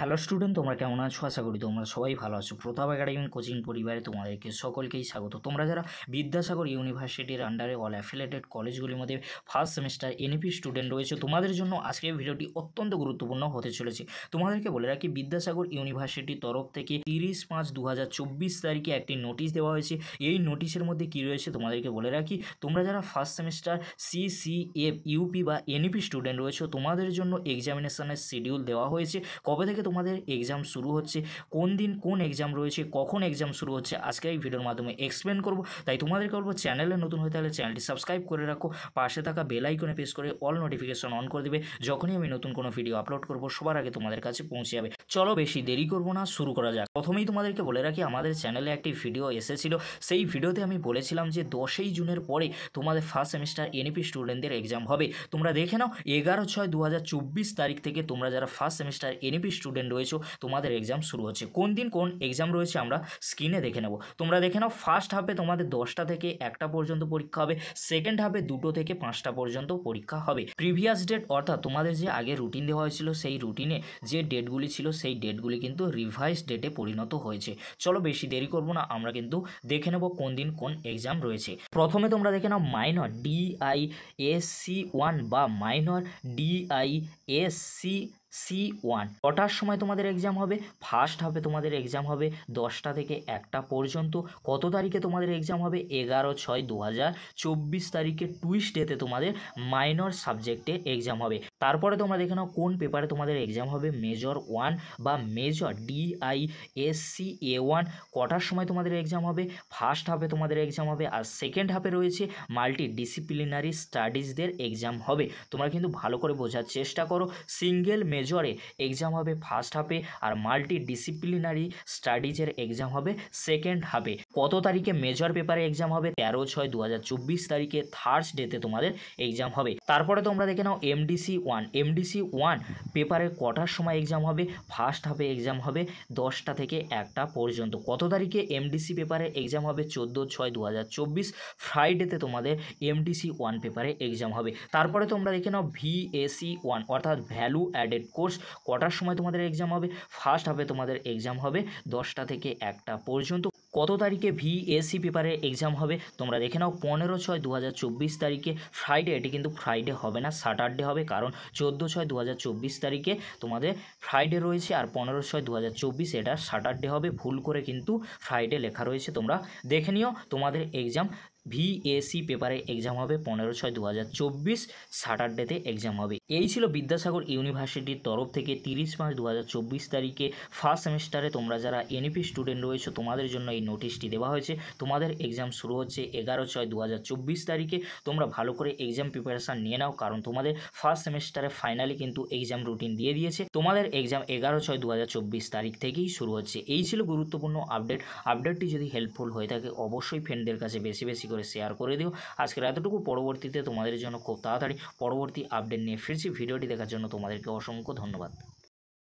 Hello student, তোমরা কেমন আছো? আশা করি তোমরা সবাই ভালো আছো। প্রতাপ একাডেমি কোচিং পরিবারে তোমাদেরকে সকলকেই স্বাগত। তোমরা যারা বিদ্যাসাগর ইউনিভার্সিটির আন্ডারে অল অ্যাফিলিয়েটেড কলেজগুলির মধ্যে ফার্স্ট সেমিস্টার এনইপি স্টুডেন্ট রয়েছে, তোমাদের জন্য আজকের ভিডিওটি অত্যন্ত গুরুত্বপূর্ণ হতে চলেছে। তোমাদেরকে বলে রাখি, বিদ্যাসাগর ইউনিভার্সিটির তরফ থেকে 30/5/2024 তারিখে একটি নোটিশ দেওয়া হয়েছে। এই নোটিশের মধ্যে কী রয়েছে তোমাদেরকে বলে রাখি, তোমরা যারা ফার্স্ট সেমিস্টার সিসিএফ ইউপি বা এনইপি স্টুডেন্ট রয়েছে, তোমাদের জন্য এক্সামিনেশনের শিডিউল দেওয়া হয়েছে। কবে থেকে তোমাদের এক্সাম শুরু হচ্ছে, কোন দিন কোন এক্সাম রয়েছে, কখন এক্সাম শুরু হচ্ছে, আজকে এই ভিডিওর মাধ্যমে এক্সপ্লেন করব। তাই তোমাদেরকে বলবো, চ্যানেলে নতুন হয়ে থাকলে চ্যানেলটি সাবস্ক্রাইব করে রাখো, পাশে থাকা বেল আইকনে প্রেস করে অল নোটিফিকেশন অন করে দেবে। যখনই আমি নতুন কোনো ভিডিও আপলোড করব, সবার আগে তোমাদের কাছে পৌঁছে যাবে। চলো বেশি দেরি করব না, শুরু করা যাক। প্রথমেই তোমাদেরকে বলে রাখি, আমাদের চ্যানেলে একটি ভিডিও এসেছিল। সেই ভিডিওতে আমি বলেছিলাম যে 10ই জুনের পরে তোমাদের ফার্স্ট সেমিস্টার এনইপি স্টুডেন্টদের এক্সাম হবে। তোমরা দেখে নাও, 11/6/2024 তারিখ থেকে তোমরা যারা ফার্স্ট সেমিস্টার এনইপি স্টুডেন্ট রয়েছে, তোমাদের এক্সাম শুরু হচ্ছে। কোন দিন কোন এক্সাম রয়েছে আমরা স্ক্রিনে দেখে নেব। তোমরা দেখে নাও, ফার্স্ট হাফে তোমাদের 10টা থেকে 1টা পর্যন্ত পরীক্ষা হবে, সেকেন্ড হাফে 2টো থেকে 5টা পর্যন্ত পরীক্ষা হবে। প্রিভিয়াস ডেট অর্থাৎ তোমাদের যে আগে রুটিন দেওয়া হয়েছিল, সেই রুটিনে যে ডেটগুলি ছিল, সেই ডেটগুলি কিন্তু রিভাইজ ডেটে পরিণত হয়েছে। চলো বেশি দেরি করব না, আমরা কিন্তু দেখে নেব কোন দিন কোন এক্সাম রয়েছে। প্রথমে তোমরা দেখে নাও, মাইনর DISC1 বা মাইনর DISC1 কটার সময় তোমাদের এক্সাম হবে? ফার্স্ট হাফে তোমাদের এক্সাম হবে 10টা থেকে 1টা পর্যন্ত। কত তারিখে তোমাদের এক্সাম হবে? 11/6/2024 তারিখে টুইসডেতে তোমাদের মাইনর সাবজেক্টে এক্সাম হবে। তারপরে তোমরা দেখে নাও কোন পেপারে তোমাদের এক্সাম হবে। মেজর 1 বা মেজর DISCA1 কটার সময় তোমাদের এক্সাম হবে? ফার্স্ট হাফে তোমাদের এক্সাম হবে, আর সেকেন্ড হাফে রয়েছে মাল্টি ডিসিপ্লিনারি স্টাডিজদের এক্সাম হবে। তোমরা কিন্তু ভালো করে বোঝার চেষ্টা করো। সিঙ্গেল মেজরে এক্সাম হবে ফার্স্ট হাফে, আর মাল্টি ডিসিপ্লিনারি স্টাডিজের এক্সাম হবে সেকেন্ড হাফে। কত তারিখে মেজর পেপারে এক্সাম হবে? 13/6/2024 তারিখে থার্সডেতে তোমাদের এক্সাম হবে। তারপরে তোমরা দেখে নাও, MDC1 পেপারে কটার সময় এক্সাম হবে? ফার্স্ট হাফে এক্সাম হবে 10টা থেকে 1টা পর্যন্ত। কত তারিখে MDC পেপারে এক্সাম হবে? 14/6/2024 ফ্রাইডেতে তোমাদের MDC1 পেপারে এক্সাম হবে। তারপরে তোমরা দেখে নাও, VAC1 অর্থাৎ ভ্যালু অ্যাডেড কোর্স কটার সময় তোমাদের এক্সাম হবে? ফার্স্ট হাফে তোমাদের এক্সাম হবে 10টা থেকে 1টা পর্যন্ত। কত তারিখে VAC পেপারে এক্সাম হবে? তোমরা দেখে নাও, 15/6/2024 তারিখে ফ্রাইডে। এটি কিন্তু ফ্রাইডে হবে না, স্যাটারডে হবে, কারণ 14/6/2024 তারিখে তোমাদের ফ্রাইডে রয়েছে, আর 15/6/2024 এটা স্যাটারডে হবে। ভুল করে কিন্তু ফ্রাইডে লেখা রয়েছে, তোমরা দেখে নিও। তোমাদের এক্সাম VAC পেপারে এক্সাম হবে 15/6/2024 স্যাটারডেতে এক্সাম হবে। এই ছিল বিদ্যাসাগর ইউনিভার্সিটির তরফ থেকে 30/5/2024 তারিখে ফার্স্ট সেমিস্টারে তোমরা যারা এনইপি স্টুডেন্ট রয়েছে, তোমাদের জন্য এই নোটিশটি দেওয়া হয়েছে। তোমাদের এক্সাম শুরু হচ্ছে 11/6/2024 তারিখে। তোমরা ভালো করে এক্সাম প্রিপারেশান নিয়ে নাও, কারণ তোমাদের ফার্স্ট সেমিস্টারে ফাইনালি কিন্তু এক্সাম রুটিন দিয়ে দিয়েছে। তোমাদের এক্সাম 11/6/2024 তারিখ থেকেই শুরু হচ্ছে। এই ছিল গুরুত্বপূর্ণ আপডেটটি যদি হেল্পফুল হয়ে থাকে, অবশ্যই ফ্রেন্ডদের কাছে বেশি বেশি করে শেয়ার করে দিও। আজকের এতটুকু। পরবর্তীতে তোমাদের জন্য খুব তাড়াতাড়ি পরবর্তী আপডেট নিয়ে ফিরছি। ভিডিওটি দেখার জন্য তোমাদেরকে অসংখ্য ধন্যবাদ।